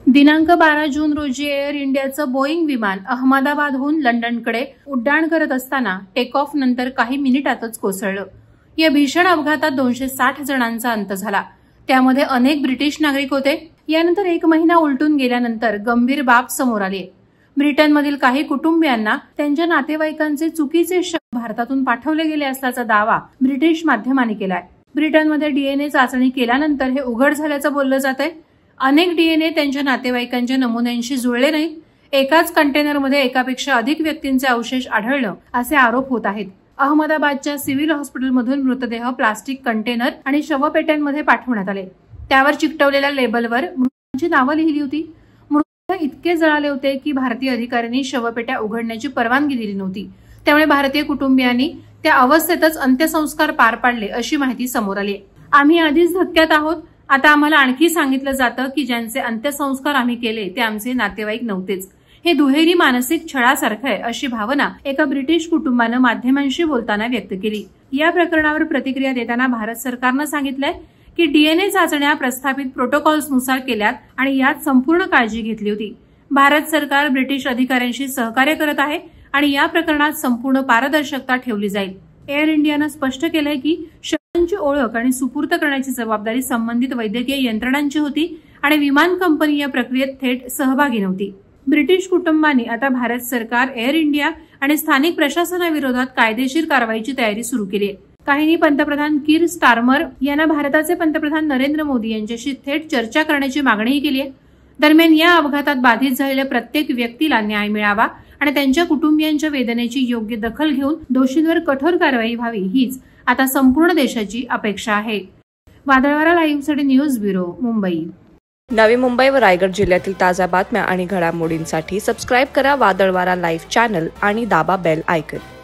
दिनांक 12 जून रोजी एअर इंडियाचं बोईंग विमान अहमदाबादहून लंडनकडे उड्डाण करत असताना टेक ऑफ नंतर काही मिनिटातच कोसळलं। या भीषण अपघातात 260 जणांचा अंत झाला। त्यामध्ये अनेक ब्रिटिश नागरिक होते। यानंतर 1 महिना उलटून गेल्यानंतर गंभीर बाब समोर आली। ब्रिटनमधील काही कुटुंबियांना त्यांच्या नातेवाईकांचे चुकीचे शव भारतातून पाठवले गेले असल्याचा दावा ब्रिटिश माध्यमांनी केलाय। ब्रिटनमध्ये डीएनए चाचणी केल्यानंतर हे उघड झाल्याचं बोललं जातंय। अनेक डीएनए त्यांच्या नातेवाईकांच्या नमुन्यांशी जुळले नाहीत। एकाच कंटेनरमध्ये एकापेक्षा अधिक व्यक्तींचे अवशेष आढळलं असे आरोप होत आहेत। अहमदाबादच्या सिव्हिल हॉस्पिटलमधून मृतदेह प्लास्टिक कंटेनर आणि शवपेट्यांमध्ये पाठवण्यात आले। त्यावर चिकटवलेल्या लेबलवर मृतांची नावं लिहिली होती। मृतदेह इतके जळाले होते की भारतीय अधिकाऱ्यांनी शवपेट्या उघडण्याची परवानगी दिली नव्हती। त्यामुळे भारतीय कुटुंबियांनी त्या अवस्थेतच अंत्यसंस्कार पार पाडले अशी माहिती समोर आली। आम्ही आधीच धक्क्यात आहोत। आता आम्हाला आणखी सांगितलं जातं की ज्यांचे अंत्यसंस्कार आम्ही केले ते आमचे नातेवाईक नव्हतेच। हे दुहेरी मानसिक छळासारखं आहे अशी भावना एका ब्रिटिश कुटुंबानं माध्यमांशी बोलताना व्यक्त केली। या प्रकरणावर प्रतिक्रिया देताना भारत सरकारनं सांगितलंय की डीएनए चाचण्या प्रस्थापित प्रोटोकॉल्सनुसार केल्यात आणि यात संपूर्ण काळजी घेतली होती। भारत सरकार ब्रिटिश अधिकाऱ्यांशी सहकार्य करत आहे आणि या प्रकरणात संपूर्ण पारदर्शकता ठेवली जाईल। एअर इंडियानं स्पष्ट केलंय की शवांची ओळख आणि सुपूर्त करण्याची जबाबदारी संबंधित वैद्यकीय यंत्रणांची होती आणि विमान कंपनी या प्रक्रियेत थेट सहभागी नव्हती। ब्रिटिश कुटुंबांनी आता भारत सरकार, एअर इंडिया आणि स्थानिक प्रशासनाविरोधात कायदेशीर कारवाईची तयारी सुरू केली आहे। काहींनी पंतप्रधान कीर स्टारमर यांना भारताचे पंतप्रधान नरेंद्र मोदी यांच्याशी थेट चर्चा करण्याची मागणीही केली आहे। दरम्यान या अपघातात बाधित झालेल्या प्रत्येक व्यक्तीला न्याय मिळावा आणि त्यांच्या कुटुंबियांच्या वेदनेची योग्य दखल घेऊन दोषींवर कठोर कारवाई व्हावी हीच आता संपूर्ण देशाची अपेक्षा आहे। वादळवारा लाईव्हसाठी न्यूज ब्युरो, मुंबई। नवी मुंबई व रायगड जिल्ह्यातील ताज्या बातम्या आणि घडामोडींसाठी सबस्क्राईब करा वादळवारा लाईव्ह चॅनल आणि दाबा बेल आयकॉन।